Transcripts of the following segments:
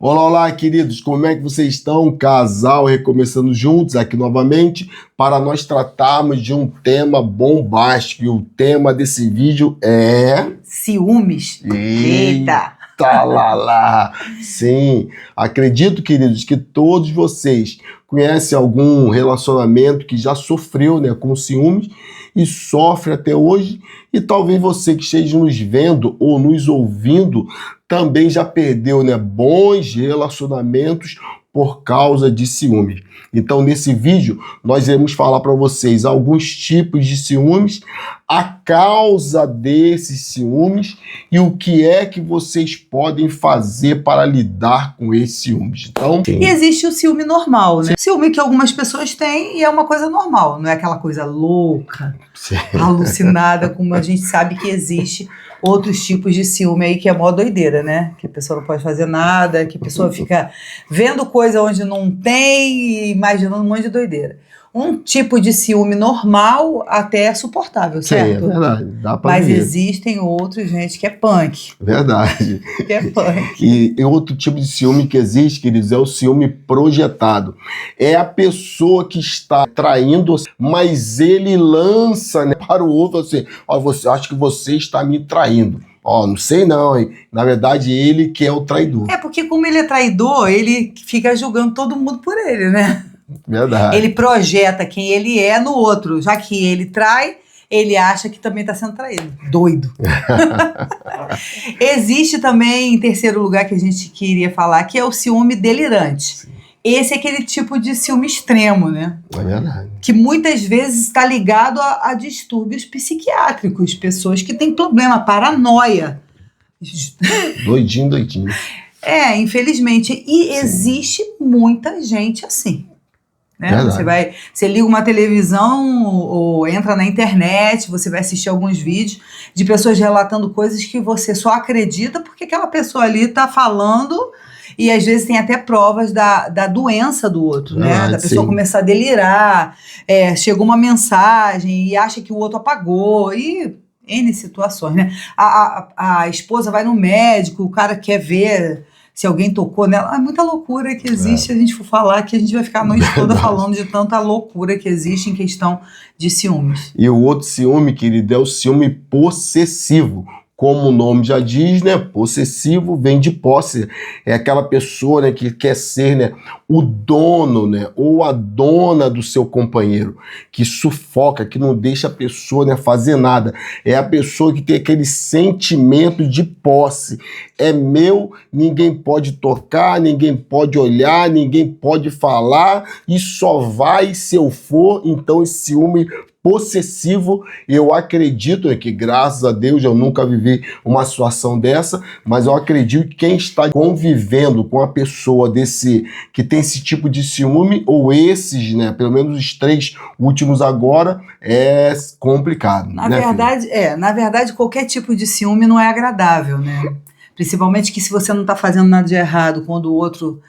Olá, olá, queridos, como é que vocês estão? Casal recomeçando juntos aqui novamente para nós tratarmos de um tema bombástico. E o tema desse vídeo é... Ciúmes. Eita! Lá, lá. Sim, acredito, queridos, que todos vocês conhecem algum relacionamento que já sofreu, né, com ciúmes e sofre até hoje. E talvez você que esteja nos vendo ou nos ouvindo também já perdeu, né, bons relacionamentos por causa de ciúmes. Então, nesse vídeo, nós iremos falar para vocês alguns tipos de ciúmes, a causa desses ciúmes e o que é que vocês podem fazer para lidar com esses ciúmes. Então, e existe o ciúme normal, né? Ciúme que algumas pessoas têm e é uma coisa normal, não é aquela coisa louca, alucinada, como a gente sabe que existe outros tipos de ciúme aí que é mó doideira, né? Que a pessoa não pode fazer nada, que a pessoa fica vendo coisa onde não tem e imaginando um monte de doideira. Um tipo de ciúme normal até é suportável, certo? Sim, é verdade. Dá pra Mas ver. existem outros, gente, que é punk. Verdade. Que é punk. E outro tipo de ciúme que existe, queridos, é o ciúme projetado. É a pessoa que está traindo, mas ele lança, né, para o outro assim, ó, você acha que você está me traindo. Ó, não sei não, hein? Na verdade, ele que é o traidor. É porque como ele é traidor, ele fica julgando todo mundo por ele, né? Verdade. Ele projeta quem ele é no outro. Já que ele trai, ele acha que também está sendo traído. Doido. Existe também, em terceiro lugar, que a gente queria falar, que é o ciúme delirante. Sim. Esse é aquele tipo de ciúme extremo, né? É verdade. Que muitas vezes está ligado a distúrbios psiquiátricos. Pessoas que têm problema, paranoia. Doidinho, doidinho. É, infelizmente. E existe muita gente assim. Né? Você liga uma televisão ou entra na internet, você vai assistir alguns vídeos de pessoas relatando coisas que você só acredita porque aquela pessoa ali está falando e às vezes tem até provas da doença do outro, né? Da pessoa começar a delirar, chegou uma mensagem e acha que o outro apagou e N situações, né? A esposa vai no médico, o cara quer ver se alguém tocou nela. É muita loucura que existe. Se a gente for falar que a gente vai ficar a noite toda falando de tanta loucura que existe em questão de ciúmes. E o outro ciúme, querido, é o ciúme possessivo. Como o nome já diz, né? Possessivo vem de posse. É aquela pessoa, né, que quer ser, né, o dono, né, ou a dona do seu companheiro, que sufoca, que não deixa a pessoa, né, fazer nada. É a pessoa que tem aquele sentimento de posse. É meu, ninguém pode tocar, ninguém pode olhar, ninguém pode falar e só vai se eu for. Então esse ciúme possessivo, eu acredito, né, que graças a Deus eu nunca vivi uma situação dessa, mas eu acredito que quem está convivendo com a pessoa que tem esse tipo de ciúme, ou esses, né, pelo menos os 3 últimos agora, é complicado. Na verdade, qualquer tipo de ciúme não é agradável, né? Principalmente que se você não está fazendo nada de errado, quando o outro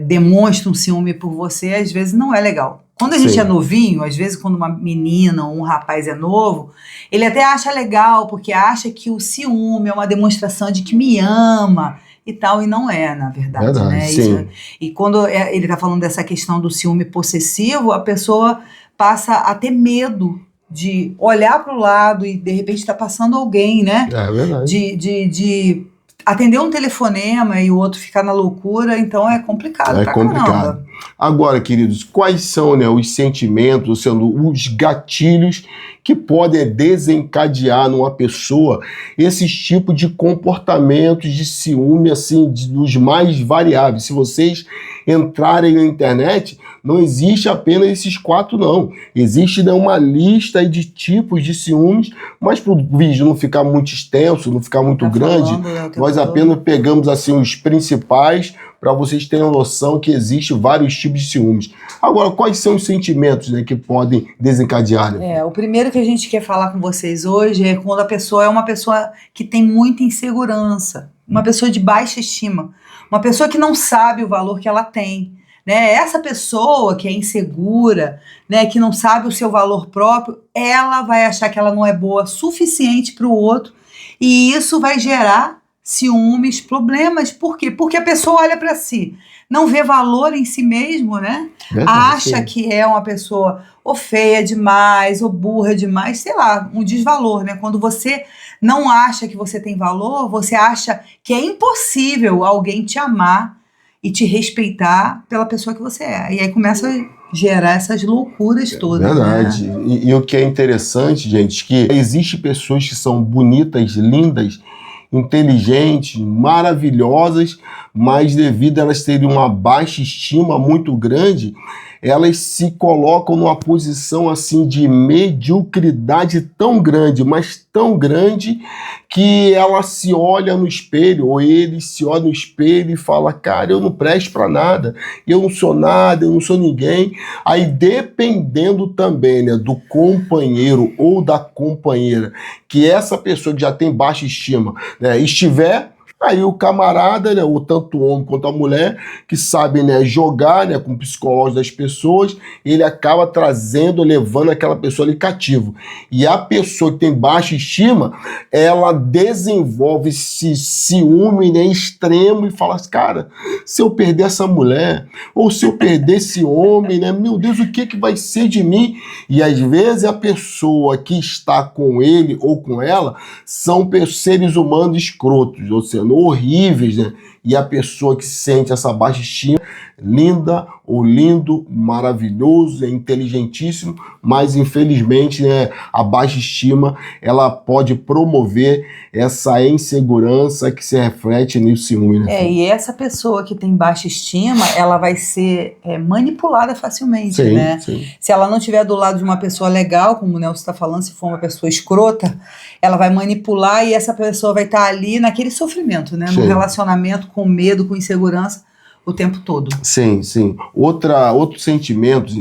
demonstra um ciúme por você, às vezes não é legal. Quando a gente é novinho, às vezes quando uma menina ou um rapaz é novo, ele até acha legal, porque acha que o ciúme é uma demonstração de que me ama e tal, e não é, na verdade, né? Sim. E quando ele está falando dessa questão do ciúme possessivo, a pessoa passa a ter medo de olhar para o lado e de repente está passando alguém, né? É verdade. De atender um telefonema e o outro ficar na loucura, então é complicado. É complicado. Caramba. Agora, queridos, quais são, né, os sentimentos, os gatilhos que podem desencadear numa pessoa esses tipos de comportamentos de ciúme, assim, dos mais variáveis? Se vocês entrarem na internet, não existe apenas esses 4, não. Existe, né, uma lista aí de tipos de ciúmes, mas para o vídeo não ficar muito extenso, não ficar muito grande, nós apenas pegamos assim os principais para vocês terem noção que existe vários tipos de ciúmes. Agora, quais são os sentimentos, né, que podem desencadear? Né? O primeiro que a gente quer falar com vocês hoje é quando a pessoa é uma pessoa que tem muita insegurança, uma pessoa de baixa estima, uma pessoa que não sabe o valor que ela tem. Né? Essa pessoa que é insegura, né, que não sabe o seu valor próprio, ela vai achar que ela não é boa o suficiente para o outro e isso vai gerar ciúmes, problemas. Por quê? Porque a pessoa olha para si, não vê valor em si mesmo, né? Acha que é uma pessoa ou feia demais, ou burra demais, sei lá, um desvalor, né? Quando você não acha que você tem valor, você acha que é impossível alguém te amar e te respeitar pela pessoa que você é. E aí começa a gerar essas loucuras todas. Verdade. Né? E o que é interessante, gente, que existem pessoas que são bonitas, lindas, inteligentes, maravilhosas, mas devido a elas terem uma baixa estima muito grande, elas se colocam numa posição assim de mediocridade tão grande, mas tão grande, que ela se olha no espelho, ou ele se olha no espelho e fala, cara, eu não presto para nada, eu não sou nada, eu não sou ninguém. Aí dependendo também, né, do companheiro ou da companheira, que essa pessoa que já tem baixa estima, né, estiver, aí o camarada, né, o tanto o homem quanto a mulher, que sabe, né, jogar, né, com o psicológico das pessoas, ele acaba trazendo, levando aquela pessoa ali cativo. E a pessoa que tem baixa estima, ela desenvolve esse ciúme, né, extremo, e fala assim, cara, se eu perder essa mulher, ou se eu perder esse homem, né, meu Deus, o que vai ser de mim? E às vezes a pessoa que está com ele ou com ela são seres humanos escrotos, ou seja, horríveis, né? E a pessoa que sente essa baixa estima, linda ou lindo, maravilhoso, é inteligentíssimo, mas infelizmente, né, a baixa estima, ela pode promover essa insegurança que se reflete no ciúme, né? E essa pessoa que tem baixa estima, ela vai ser manipulada facilmente, sim, né? Sim. Se ela não estiver do lado de uma pessoa legal, como o Nelson está falando, se for uma pessoa escrota, ela vai manipular e essa pessoa vai estar ali naquele sofrimento, né? No relacionamento, com medo, com insegurança, o tempo todo. Sim. Outro sentimento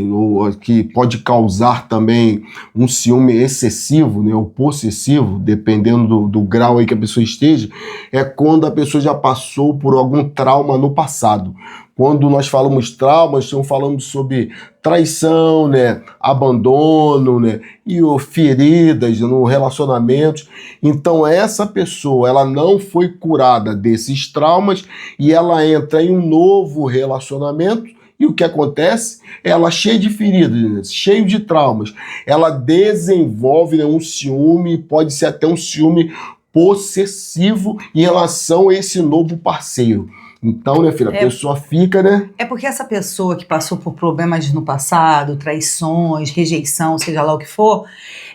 que pode causar também um ciúme excessivo, né, ou possessivo, dependendo do grau aí que a pessoa esteja, é quando a pessoa já passou por algum trauma no passado. Quando nós falamos traumas, estamos falando sobre traição, né, abandono, né, e feridas no relacionamento. Então essa pessoa, ela não foi curada desses traumas e ela entra em um novo relacionamento. E o que acontece? Ela cheia de feridas, né, cheio de traumas. Ela desenvolve, né, um ciúme, pode ser até um ciúme possessivo em relação a esse novo parceiro. Então, né, filha, a pessoa fica, né? É porque essa pessoa que passou por problemas no passado, traições, rejeição, seja lá o que for,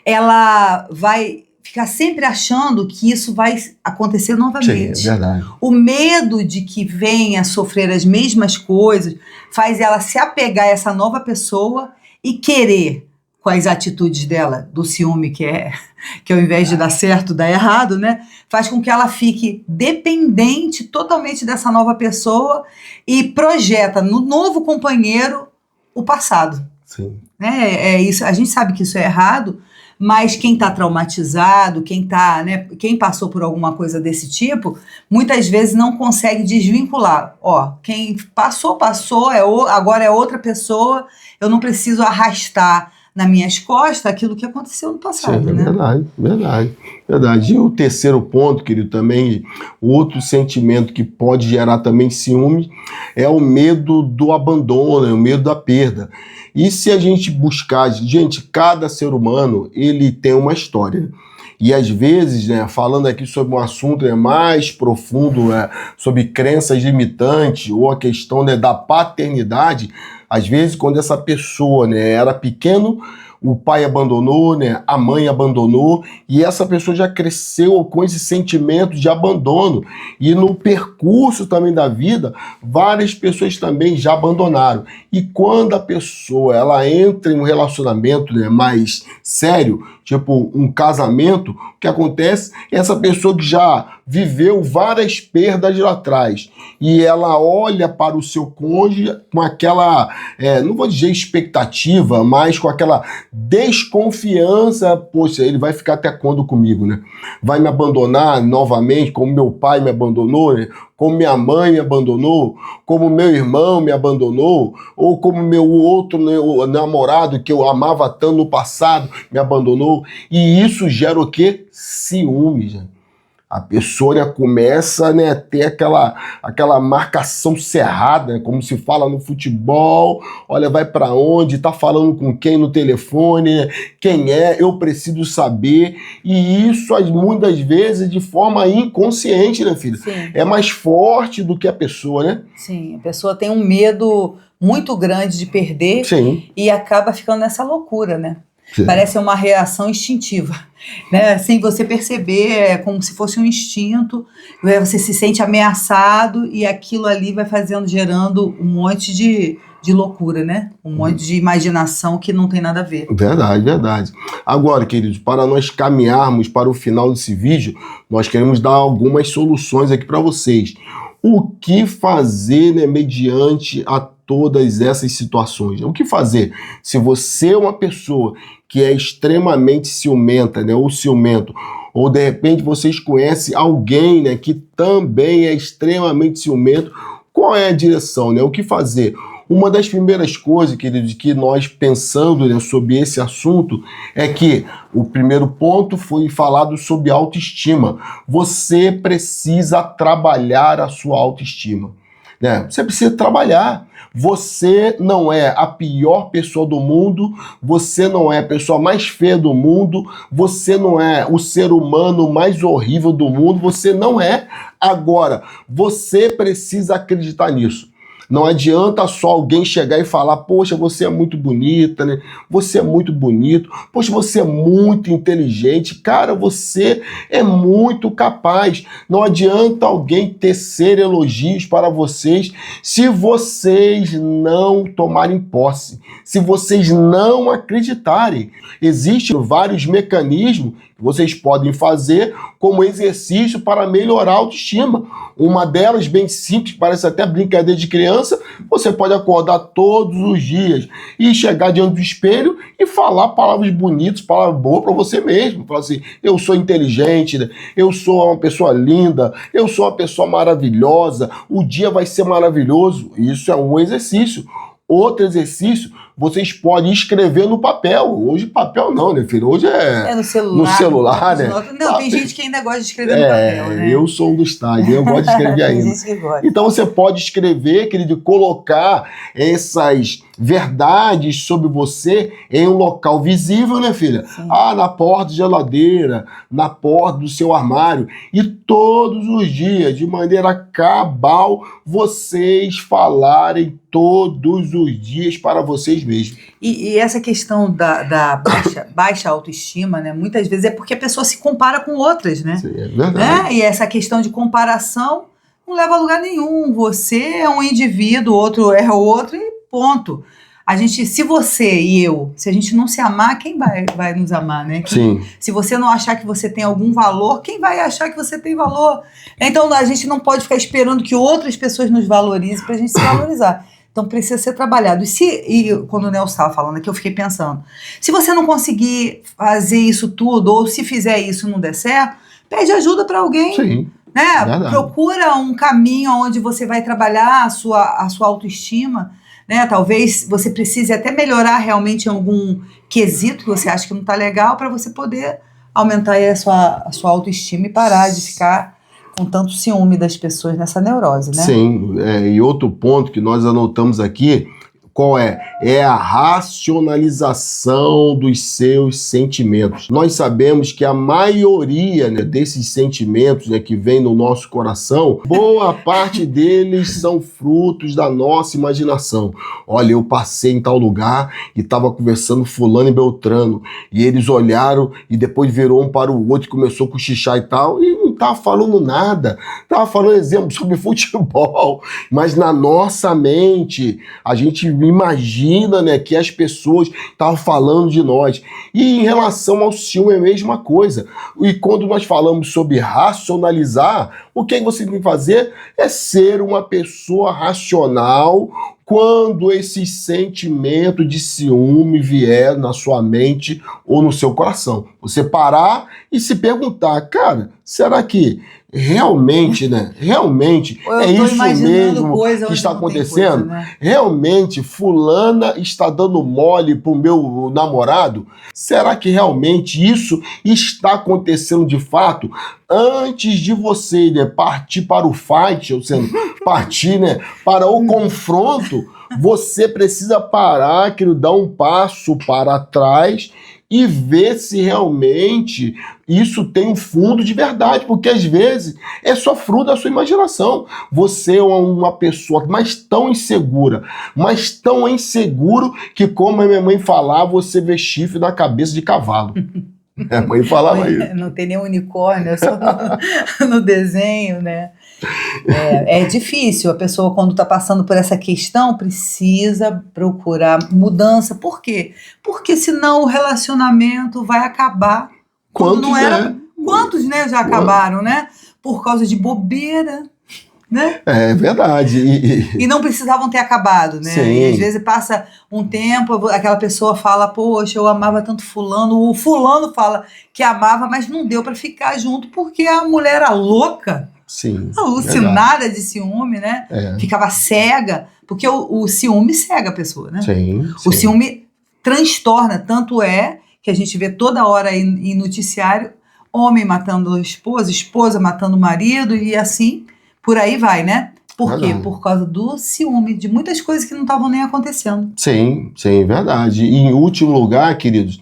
ela vai ficar sempre achando que isso vai acontecer novamente. Sim, é verdade. O medo de que venha a sofrer as mesmas coisas faz ela se apegar a essa nova pessoa e querer, com as atitudes dela, do ciúme, que ao invés de dar certo, dá errado, né? Faz com que ela fique dependente totalmente dessa nova pessoa e projeta no novo companheiro o passado. Sim. É isso. A gente sabe que isso é errado, mas quem está traumatizado, quem passou por alguma coisa desse tipo, muitas vezes não consegue desvincular. Quem passou, agora é outra pessoa, eu não preciso arrastar nas minhas costas aquilo que aconteceu no passado. Sim, né? Verdade. E o terceiro ponto, querido, também, outro sentimento que pode gerar também ciúme é o medo do abandono, o medo da perda. E se a gente buscar, gente, cada ser humano, ele tem uma história. E às vezes, né, falando aqui sobre um assunto mais profundo, sobre crenças limitantes ou a questão, né, da paternidade, às vezes quando essa pessoa, né, era pequeno, o pai abandonou, né, a mãe abandonou, e essa pessoa já cresceu com esse sentimento de abandono. E no percurso também da vida, várias pessoas também já abandonaram. E quando a pessoa ela entra em um relacionamento, né, mais sério, tipo um casamento, o que acontece? Essa pessoa que já viveu várias perdas lá atrás e ela olha para o seu cônjuge com aquela, não vou dizer expectativa, mas com aquela desconfiança, poxa, ele vai ficar até quando comigo, né? Vai me abandonar novamente, como meu pai me abandonou, né? Como minha mãe me abandonou, como meu irmão me abandonou, ou como meu outro, né, o namorado que eu amava tanto no passado me abandonou. E isso gera o quê? Ciúme, gente. A pessoa, né, começa, né, a ter aquela marcação cerrada, né, como se fala no futebol. Olha, vai para onde, tá falando com quem no telefone, né? Quem é, eu preciso saber. E isso, muitas vezes, de forma inconsciente, né, filha? Sim. É mais forte do que a pessoa, né? Sim, a pessoa tem um medo muito grande de perder. Sim. E acaba ficando nessa loucura, né? Sim. Parece uma reação instintiva, né? Sem você perceber, é como se fosse um instinto, você se sente ameaçado e aquilo ali vai gerando um monte de loucura, né? Um monte de imaginação que não tem nada a ver. Verdade, verdade. Agora, queridos, para nós caminharmos para o final desse vídeo, nós queremos dar algumas soluções aqui para vocês. O que fazer, né, mediante a todas essas situações? O que fazer se você é uma pessoa que é extremamente ciumenta, né, ou ciumento, ou de repente vocês conhecem alguém, né, que também é extremamente ciumento? Qual é a direção, né? O que fazer? Uma das primeiras coisas, queridos, que nós pensando, né, sobre esse assunto é que o primeiro ponto foi falado sobre autoestima. Você precisa trabalhar a sua autoestima, né? Você precisa trabalhar. Você não é a pior pessoa do mundo, você não é a pessoa mais feia do mundo, você não é o ser humano mais horrível do mundo, você não é. Agora, você precisa acreditar nisso. Não adianta só alguém chegar e falar, poxa, você é muito bonita, né? Você é muito bonito, poxa, você é muito inteligente, cara, você é muito capaz. Não adianta alguém tecer elogios para vocês se vocês não tomarem posse, se vocês não acreditarem. Existem vários mecanismos que vocês podem fazer como exercício para melhorar a autoestima. Uma delas, bem simples, parece até brincadeira de criança, você pode acordar todos os dias e chegar diante do espelho e falar palavras bonitas, palavras boas para você mesmo. Falar assim, eu sou inteligente, né? Eu sou uma pessoa linda, eu sou uma pessoa maravilhosa, o dia vai ser maravilhoso. Isso é um exercício. Outro exercício, vocês podem escrever no papel. Hoje papel não, né, filho? Hoje é no celular. No celular, né? Não, tem gente que ainda gosta de escrever no papel, né? Eu sou um dos tais, eu gosto de escrever ainda. Tem gente que gosta. Então você pode escrever, querido, colocar essas verdades sobre você em um local visível, né, filha? Sim. Na porta da geladeira, na porta do seu armário. E todos os dias, de maneira cabal, vocês falarem todos os dias para vocês mesmos. E essa questão da baixa autoestima, né? Muitas vezes é porque a pessoa se compara com outras, né? Sim, é verdade. Né? E essa questão de comparação não leva a lugar nenhum. Você é um indivíduo, outro é outro e ponto. Se você e eu, se a gente não se amar, quem vai nos amar, né? Sim. Se você não achar que você tem algum valor, quem vai achar que você tem valor? Então a gente não pode ficar esperando que outras pessoas nos valorizem para a gente se valorizar. Então precisa ser trabalhado. E quando o Nelson estava falando aqui, eu fiquei pensando, se você não conseguir fazer isso tudo, ou se fizer isso e não der certo, pede ajuda para alguém. Sim. Né? Procura um caminho onde você vai trabalhar a sua autoestima. Né? Talvez você precise até melhorar realmente em algum quesito que você acha que não está legal para você poder aumentar aí a sua autoestima e parar de ficar com tanto ciúme das pessoas nessa neurose, né? Sim, e outro ponto que nós anotamos aqui, qual é? É a racionalização dos seus sentimentos. Nós sabemos que a maioria, né, desses sentimentos, né, que vem no nosso coração, boa parte deles são frutos da nossa imaginação. Olha, eu passei em tal lugar e estava conversando fulano e beltrano, e eles olharam e depois virou um para o outro e começou a cochichar e tal, e não estava falando nada, estava falando exemplo sobre futebol, mas na nossa mente a gente imagina, né, que as pessoas estavam falando de nós. E em relação ao ciúme é a mesma coisa. E quando nós falamos sobre racionalizar, o que você tem que fazer é ser uma pessoa racional quando esse sentimento de ciúme vier na sua mente ou no seu coração. Você parar e se perguntar, cara, será que realmente, né? Realmente é isso mesmo que está acontecendo? Coisa, né? Realmente fulana está dando mole pro meu namorado? Será que realmente isso está acontecendo de fato? Antes de você, né, partir para o fight, ou seja, partir, né, para o confronto, você precisa parar, querido, dar um passo para trás e ver se realmente isso tem um fundo de verdade, porque às vezes é só fruto da sua imaginação. Você é uma pessoa mas tão insegura, mas tão inseguro que, como a minha mãe falava, você vê chifre na cabeça de cavalo. Minha mãe falava isso. Não tem nem unicórnio, é só no desenho, né? É difícil, a pessoa quando está passando por essa questão precisa procurar mudança. Por quê? Porque senão o relacionamento vai acabar quando não era. Quantos, né, já acabaram, né? Por causa de bobeira, né? É verdade. E não precisavam ter acabado, né? Sim. E às vezes passa um tempo, aquela pessoa fala, poxa, eu amava tanto fulano, o fulano fala que amava, mas não deu para ficar junto porque a mulher era louca. Sim, alucinada de ciúme, né? Ficava cega, porque o ciúme cega a pessoa, né? Sim. O ciúme transtorna, tanto é que a gente vê toda hora em noticiário homem matando a esposa, esposa matando o marido e assim, por aí vai, né? Por quê? Por causa do ciúme, de muitas coisas que não estavam nem acontecendo. Sim, verdade. E em último lugar, queridos,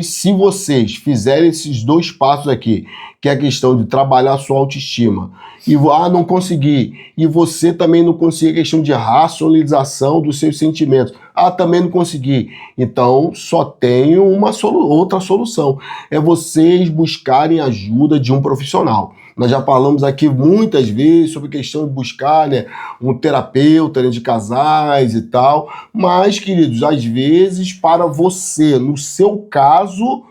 se vocês fizerem esses 2 passos aqui, que é a questão de trabalhar a sua autoestima, e não conseguir, e você também não conseguir a questão de racionalização dos seus sentimentos, também não consegui, então só tem outra solução, é vocês buscarem ajuda de um profissional. Nós já falamos aqui muitas vezes sobre a questão de buscar, né, um terapeuta, né, de casais e tal, mas, queridos, às vezes para você, no seu caso,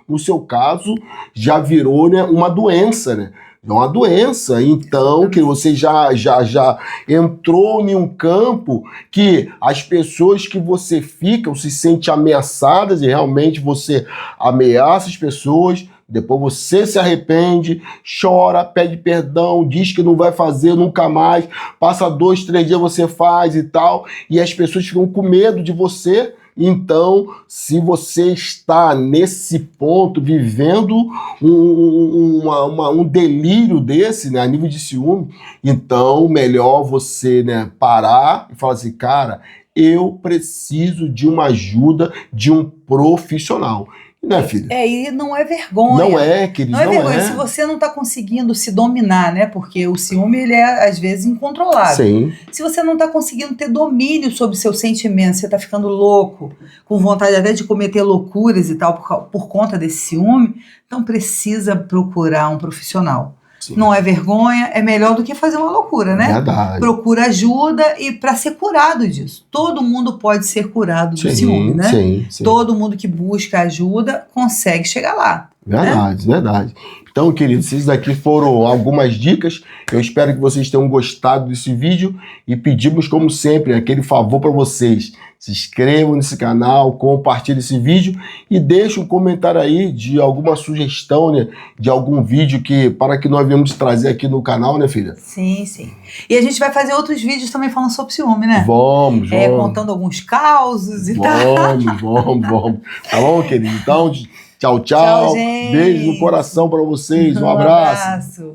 já virou, né, uma doença, né? É uma doença, então que você já entrou em um campo que as pessoas que você fica se sentem ameaçadas e realmente você ameaça as pessoas. Depois você se arrepende, chora, pede perdão, diz que não vai fazer nunca mais, passa 2, 3 dias você faz e tal, e as pessoas ficam com medo de você. Então, se você está nesse ponto, vivendo um delírio desse, né, a nível de ciúme, então melhor você, né, parar e falar assim, cara, eu preciso de uma ajuda de um profissional. Né, filha? E não é vergonha. Não é, querido. Não é vergonha. Se você não está conseguindo se dominar, né? Porque o ciúme, ele é, às vezes, incontrolável. Sim. Se você não está conseguindo ter domínio sobre seus sentimentos, você está ficando louco, com vontade até de cometer loucuras e tal, por conta desse ciúme, então precisa procurar um profissional. Sim. Não é vergonha, é melhor do que fazer uma loucura, né? Verdade. Procura ajuda e para ser curado disso. Todo mundo pode ser curado do ciúme, né? Sim. Todo mundo que busca ajuda consegue chegar lá. Verdade, né? Verdade. Então, queridos, esses daqui foram algumas dicas. Eu espero que vocês tenham gostado desse vídeo e pedimos, como sempre, aquele favor para vocês. Se inscrevam nesse canal, compartilhem esse vídeo e deixem um comentário aí de alguma sugestão, né, de algum vídeo para que nós viemos trazer aqui no canal, né, filha? Sim. E a gente vai fazer outros vídeos também falando sobre ciúme, né? Vamos. Contando alguns causos e tal. Vamos. Tá bom, querido? Então, tchau. Tchau, gente. Beijo no coração para vocês. Um abraço.